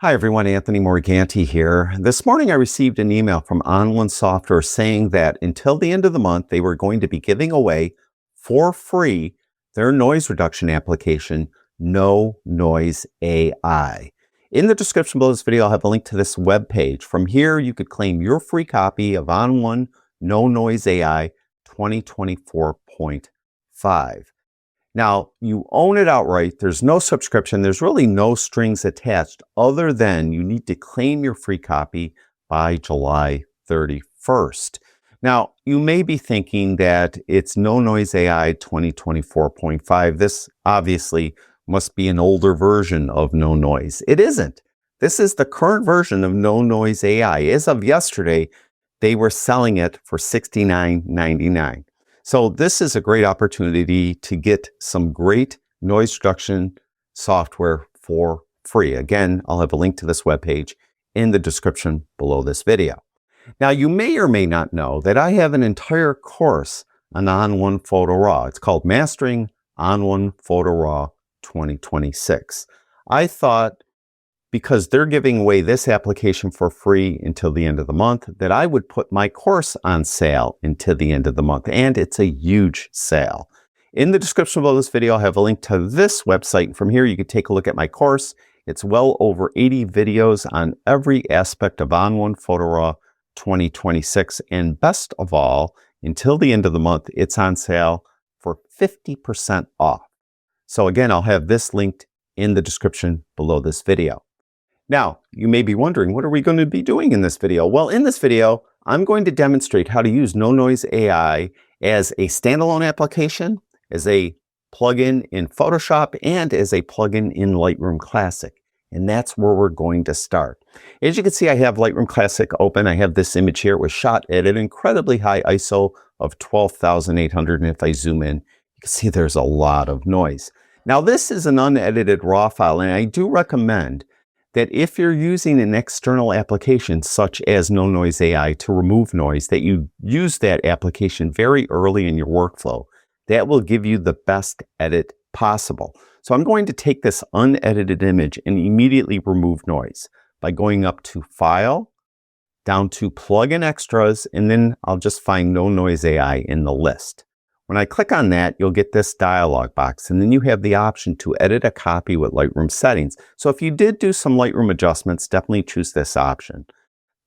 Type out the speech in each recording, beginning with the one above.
Hi everyone, Anthony Morganti here. This morning I received an email from On1 Software saying that until the end of the month they were going to be giving away for free their noise reduction application, NoNoise AI. In the description below this video I'll have a link to this web page. From here you could claim your free copy of On1 NoNoise AI 2024.5. Now, you own it outright. There's no subscription. There's really no strings attached other than you need to claim your free copy by July 31st. Now, you may be thinking that it's NoNoise AI 2024.5. This obviously must be an older version of NoNoise. It isn't. This is the current version of NoNoise AI. As of yesterday, they were selling it for $69.99. So this is a great opportunity to get some great noise reduction software for free. Again, I'll have a link to this webpage in the description below this video. Now, you may or may not know that I have an entire course on On1 Photo Raw. It's called Mastering On1 Photo Raw 2026. I thought, because they're giving away this application for free until the end of the month, that I would put my course on sale until the end of the month. And it's a huge sale. In the description below this video, I'll have a link to this website. From here, you can take a look at my course. It's well over 80 videos on every aspect of On1 Photo Raw 2026. And best of all, until the end of the month, it's on sale for 50% off. So again, I'll have this linked in the description below this video. Now, you may be wondering, what are we going to be doing in this video? Well, in this video, I'm going to demonstrate how to use NoNoise AI as a standalone application, as a plugin in Photoshop, and as a plugin in Lightroom Classic. And that's where we're going to start. As you can see, I have Lightroom Classic open. I have this image here. It was shot at an incredibly high ISO of 12,800. And if I zoom in, you can see there's a lot of noise. Now, this is an unedited RAW file, and I do recommend that if you're using an external application such as NoNoise AI to remove noise, that you use that application very early in your workflow. That will give you the best edit possible. So I'm going to take this unedited image and immediately remove noise by going up to File, down to Plugin Extras, and then I'll just find NoNoise AI in the list. When I click on that, you'll get this dialog box, and then you have the option to edit a copy with Lightroom settings. So if you did do some Lightroom adjustments, definitely choose this option.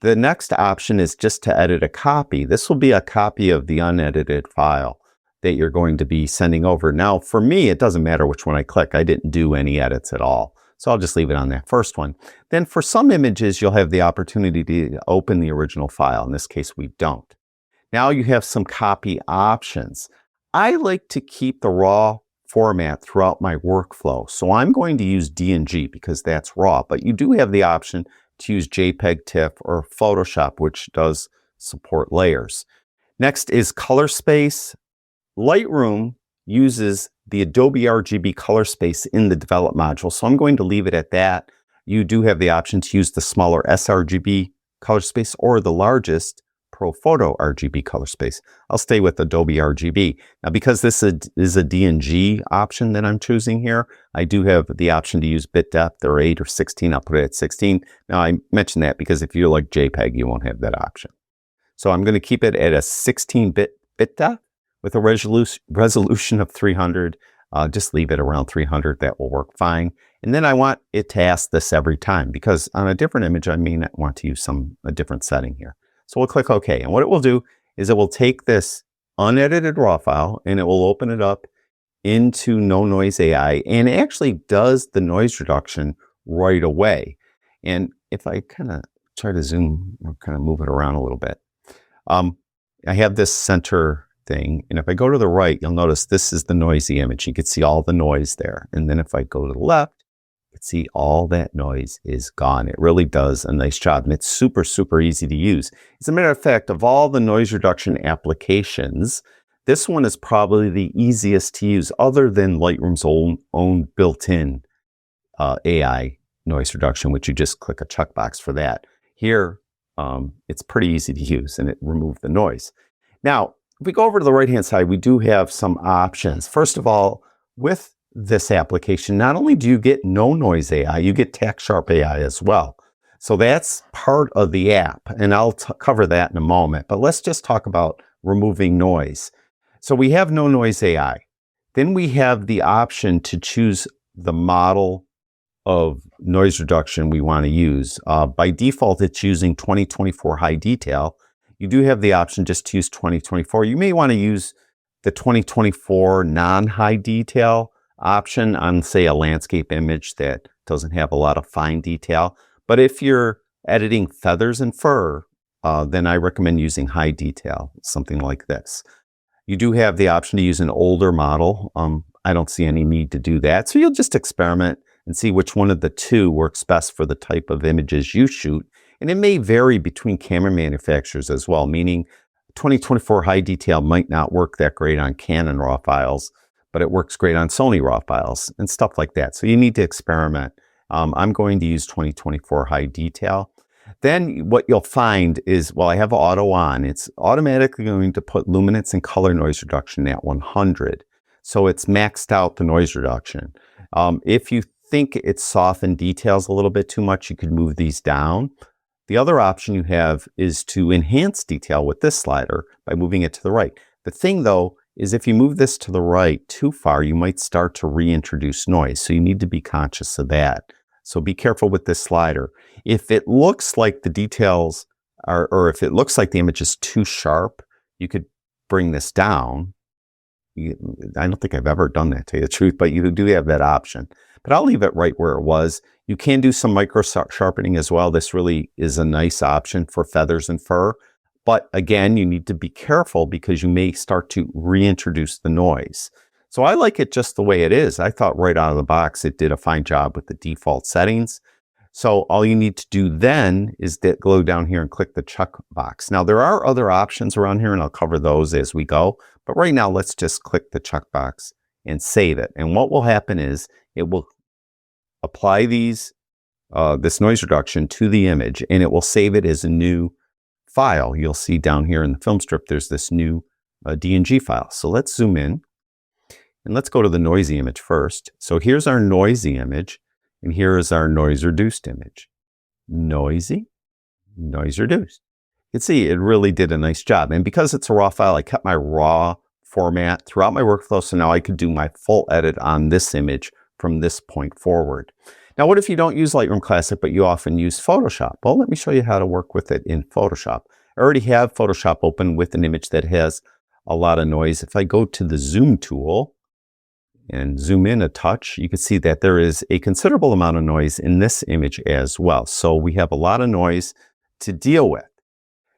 The next option is just to edit a copy. This will be a copy of the unedited file that you're going to be sending over. Now, for me, it doesn't matter which one I click. I didn't do any edits at all. So I'll just leave it on that first one. Then for some images, you'll have the opportunity to open the original file. In this case, we don't. Now you have some copy options. I like to keep the RAW format throughout my workflow. So I'm going to use DNG because that's RAW, but you do have the option to use JPEG, TIFF, or Photoshop, which does support layers. Next is color space. Lightroom uses the Adobe RGB color space in the develop module, so I'm going to leave it at that. You do have the option to use the smaller sRGB color space or the largest ProPhoto RGB color space. I'll stay with Adobe RGB. Now, because this is a DNG option that I'm choosing here, I do have the option to use bit depth or 8 or 16. I'll put it at 16. Now, I mention that because if you like JPEG, you won't have that option. So I'm going to keep it at a 16-bit bit depth with a resolution of 300. Just leave it around 300. That will work fine. And then I want it to ask this every time because on a different image, I may not want to use a different setting here. So we'll click OK. And what it will do is it will take this unedited RAW file and it will open it up into NoNoise AI, and it actually does the noise reduction right away. And if I kind of try to zoom or kind of move it around a little bit, I have this center thing. And if I go to the right, you'll notice this is the noisy image. You can see all the noise there. And then if I go to the left, see all that noise is gone. It really does a nice job, and it's super, super easy to use. As a matter of fact, of all the noise reduction applications, this one is probably the easiest to use other than Lightroom's own built-in AI noise reduction, which you just click a checkbox for that. Here, it's pretty easy to use, and it removed the noise. Now, if we go over to the right-hand side, we do have some options. First of all, with this application, not only do you get NoNoise AI, you get TackSharp AI as well. So that's part of the app, and I'll cover that in a moment. But let's just talk about removing noise. So we have NoNoise AI. Then we have the option to choose the model of noise reduction we want to use. By default, it's using 2024 high detail. You do have the option just to use 2024. You may want to use the 2024 non-high detail option on, say, a landscape image that doesn't have a lot of fine detail. But if you're editing feathers and fur, then I recommend using high detail, something like this. You do have the option to use an older model. I don't see any need to do that. So you'll just experiment and see which one of the two works best for the type of images you shoot. And it may vary between camera manufacturers as well, meaning 2024 high detail might not work that great on Canon RAW files, but it works great on Sony RAW files and stuff like that. So you need to experiment. I'm going to use 2024 high detail. Then what you'll find is, well, I have auto on. It's automatically going to put luminance and color noise reduction at 100. So it's maxed out the noise reduction. If you think it softened details a little bit too much, you could move these down. The other option you have is to enhance detail with this slider by moving it to the right. The thing, though, is if you move this to the right too far, you might start to reintroduce noise. So you need to be conscious of that. So be careful with this slider. If it looks like the details are, or if it looks like the image is too sharp, you could bring this down. I don't think I've ever done that, to tell you the truth, but you do have that option. But I'll leave it right where it was. You can do some micro sharpening as well. This really is a nice option for feathers and fur. But again, you need to be careful because you may start to reintroduce the noise. So I like it just the way it is. I thought right out of the box, it did a fine job with the default settings. So all you need to do then is go down here and click the check box. Now there are other options around here and I'll cover those as we go. But right now, let's just click the check box and save it. And what will happen is it will apply this noise reduction to the image and it will save it as a new file. You'll see down here in the film strip, there's this new DNG file. So let's zoom in. And let's go to the noisy image first. So here's our noisy image, and here is our noise reduced image. Noisy, noise reduced. You can see it really did a nice job. And because it's a RAW file, I kept my RAW format throughout my workflow, so now I could do my full edit on this image from this point forward. Now, what if you don't use Lightroom Classic, but you often use Photoshop? Well, let me show you how to work with it in Photoshop. I already have Photoshop open with an image that has a lot of noise. If I go to the zoom tool, and zoom in a touch, you can see that there is a considerable amount of noise in this image as well. So we have a lot of noise to deal with.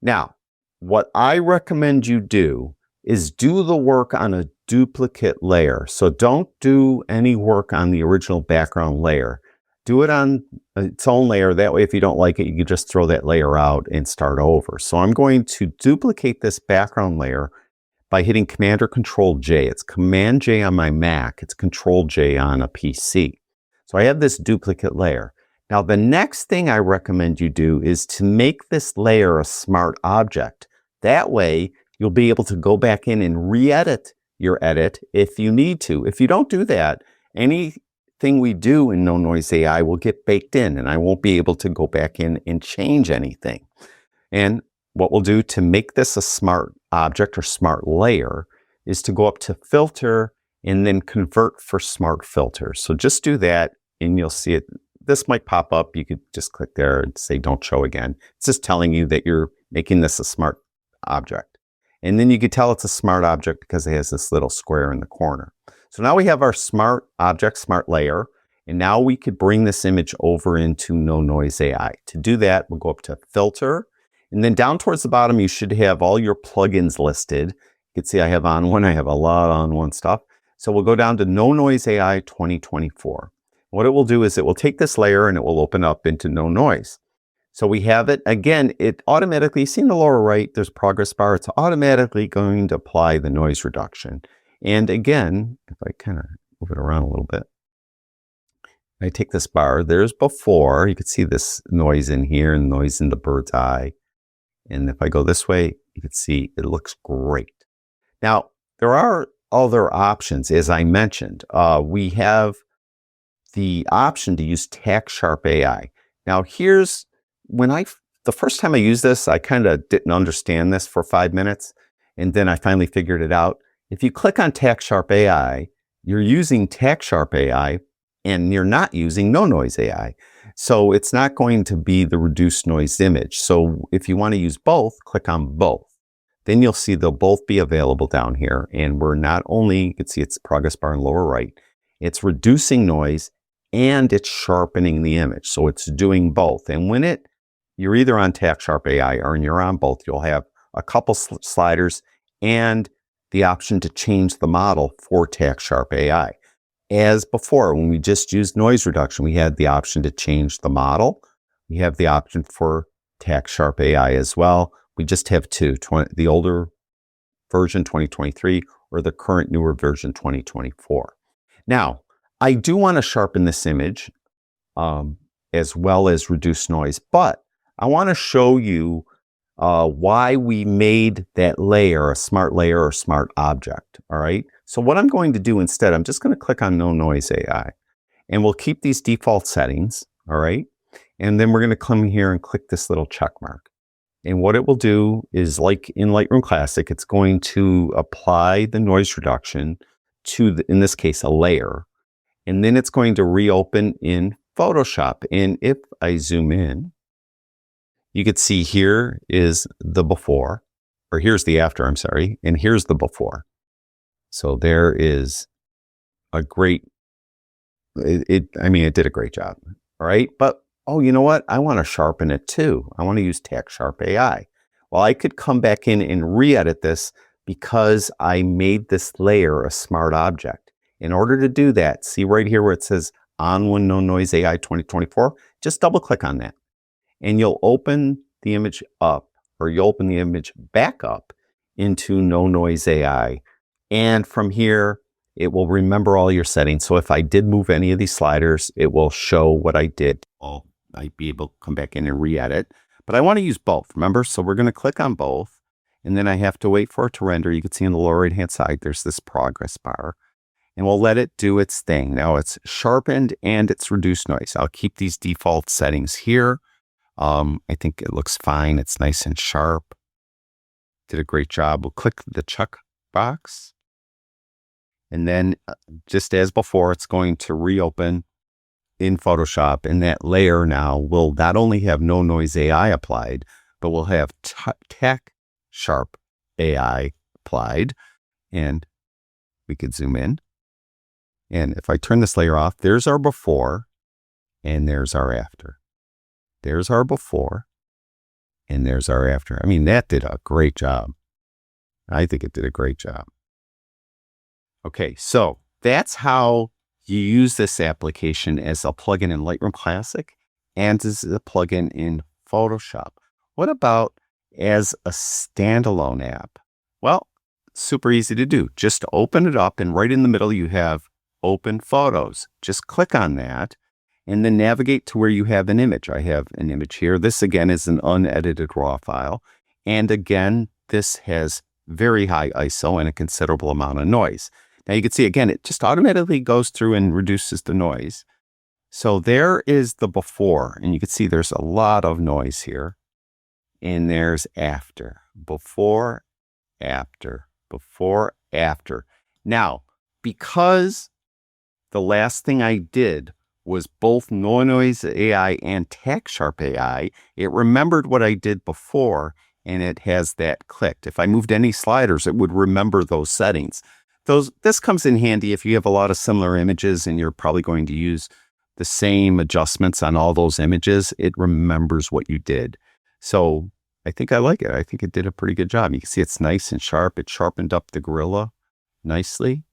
Now, what I recommend you do is do the work on a duplicate layer. So don't do any work on the original background layer. Do it on its own layer. That way, if you don't like it, you can just throw that layer out and start over. So I'm going to duplicate this background layer by hitting Command or Control J. It's Command J on my Mac. It's Control J on a PC. So I have this duplicate layer. Now, the next thing I recommend you do is to make this layer a smart object. That way, you'll be able to go back in and re-edit your edit if you need to. If you don't do that, anything we do in NoNoise AI will get baked in, and I won't be able to go back in and change anything. And what we'll do to make this a smart object or smart layer is to go up to Filter and then Convert for Smart Filters. So just do that and you'll see it. This might pop up. You could just click there and say don't show again. It's just telling you that you're making this a smart object. And then you can tell it's a smart object because it has this little square in the corner. So now we have our smart object, smart layer. And now we could bring this image over into NoNoise AI. To do that, we'll go up to Filter. And then down towards the bottom, you should have all your plugins listed. You can see I have On1. I have a lot of On1 stuff. So we'll go down to NoNoise AI 2024. What it will do is it will take this layer and it will open up into NoNoise. So we have it. Again, it automatically, see in the lower right, there's progress bar. It's automatically going to apply the noise reduction. And again, if I kind of move it around a little bit, I take this bar, there's before. You can see this noise in here and noise in the bird's eye. And if I go this way, you can see it looks great. Now, there are other options. As I mentioned, we have the option to use Tack Sharp AI. Now, here's the first time I used this, I kind of didn't understand this for 5 minutes, and then I finally figured it out. If you click on Tack Sharp AI, you're using Tack Sharp AI, and you're not using NoNoise AI. So it's not going to be the reduced noise image. So if you want to use both, click on both. Then you'll see they'll both be available down here. And we're not only, you can see it's progress bar in lower right, it's reducing noise and it's sharpening the image. So it's doing both. And when you're either on Tack Sharp AI or you're on both, you'll have a couple sliders and the option to change the model for Tack Sharp AI. As before, when we just used noise reduction, we had the option to change the model. We have the option for Tack Sharp AI as well. We just have two, the older version 2023 or the current newer version 2024. Now, I do want to sharpen this image as well as reduce noise, but I want to show you why we made that layer a smart layer or smart object. All right. So what I'm going to do instead, I'm just going to click on NoNoise AI, and we'll keep these default settings. All right. And then we're going to come here and click this little check mark. And what it will do is, like in Lightroom Classic, it's going to apply the noise reduction to, in this case, a layer. And then it's going to reopen in Photoshop. And if I zoom in, you can see here is the before, or here's the after, I'm sorry, and here's the before. So there is a great, it did a great job, all right? But, oh, you know what? I want to sharpen it too. I want to use Tack Sharp AI. Well, I could come back in and re-edit this because I made this layer a smart object. In order to do that, see right here where it says On1 NoNoise AI 2024, just double click on that. And you'll open the image up, or you'll open the image back up into NoNoise AI. And from here, it will remember all your settings. So if I did move any of these sliders, it will show what I did. I'd be able to come back in and re-edit. But I want to use both, remember? So we're going to click on both, and then I have to wait for it to render. You can see on the lower right-hand side, there's this progress bar. And we'll let it do its thing. Now it's sharpened and it's reduced noise. I'll keep these default settings here. I think it looks fine. It's nice and sharp. Did a great job. We'll click the check box. And then just as before, it's going to reopen in Photoshop. And that layer now will not only have NoNoise AI applied, but we'll have Tack Sharp AI applied. And we could zoom in. And if I turn this layer off, there's our before and there's our after. There's our before and there's our after. I mean, that did a great job. I think it did a great job. Okay, so that's how you use this application as a plugin in Lightroom Classic and as a plugin in Photoshop. What about as a standalone app? Well, super easy to do. Just open it up, and right in the middle you have Open Photos. Just click on that and then navigate to where you have an image. I have an image here. This again is an unedited RAW file. And again, this has very high ISO and a considerable amount of noise. Now you can see again, it just automatically goes through and reduces the noise. So there is the before, and you can see there's a lot of noise here. And there's after, before, after, before, after. Now, because the last thing I did was both NoNoise AI and Tack Sharp AI, it remembered what I did before, and it has that clicked. If I moved any sliders, it would remember those settings. This comes in handy if you have a lot of similar images and you're probably going to use the same adjustments on all those images. It remembers what you did. So I think I like it. I think it did a pretty good job. You can see it's nice and sharp. It sharpened up the gorilla nicely.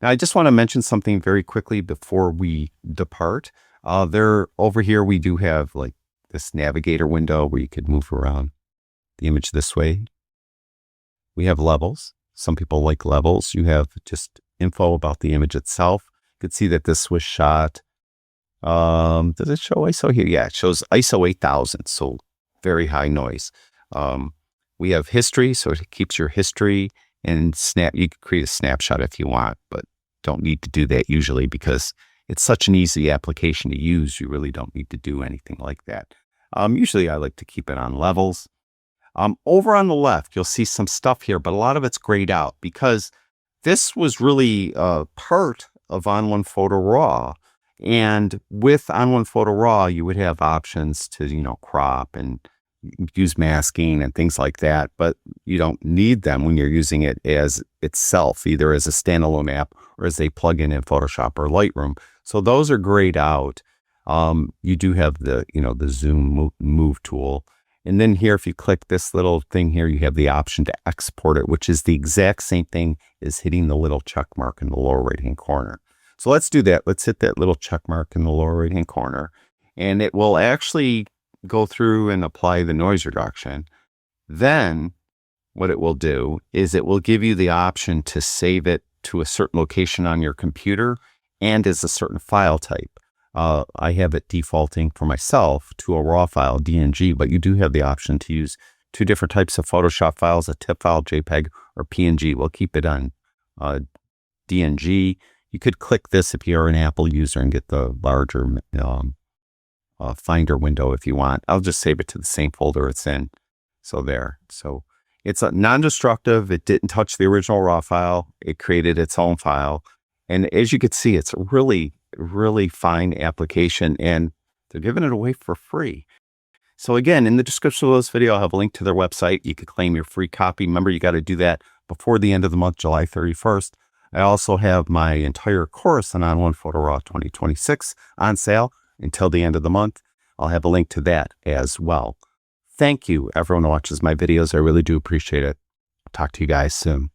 Now, I just want to mention something very quickly before we depart. Over here, we do have like this navigator window where you could move around the image this way. We have levels. Some people like levels. You have just info about the image itself. You could see that this was shot. Does it show ISO here? Yeah, it shows ISO 8000, so very high noise. We have history, so it keeps your history and you can create a snapshot if you want, but don't need to do that usually because it's such an easy application to use. You really don't need to do anything like that. Usually I like to keep it on levels. Over on the left, you'll see some stuff here, but a lot of it's grayed out because this was really part of On1 Photo Raw. And with On1 Photo Raw, you would have options to, crop and use masking and things like that, but you don't need them when you're using it as itself, either as a standalone app or as a plugin in Photoshop or Lightroom. So those are grayed out. You do have the zoom move tool. And then here, if you click this little thing here, you have the option to export it, which is the exact same thing as hitting the little check mark in the lower right-hand corner. So let's do that. Let's hit that little check mark in the lower right-hand corner, and it will actually go through and apply the noise reduction. Then what it will do is it will give you the option to save it to a certain location on your computer and as a certain file type. I have it defaulting for myself to a raw file, DNG, but you do have the option to use two different types of Photoshop files, a TIFF file, JPEG, or PNG. We'll keep it on DNG. You could click this if you're an Apple user and get the larger Finder window if you want. I'll just save it to the same folder it's in. So there. So it's non-destructive. It didn't touch the original raw file. It created its own file. And as you can see, it's a really fine application, and they're giving it away for free. So again, in the description of this video, I'll have a link to their website. You could claim your free copy. Remember, you got to do that before the end of the month, July 31st. I also have my entire course on On1 Photo Raw 2026 on sale until the end of the month. I'll have a link to that as well. Thank you, everyone who watches my videos. I really do appreciate it. Talk to you guys soon.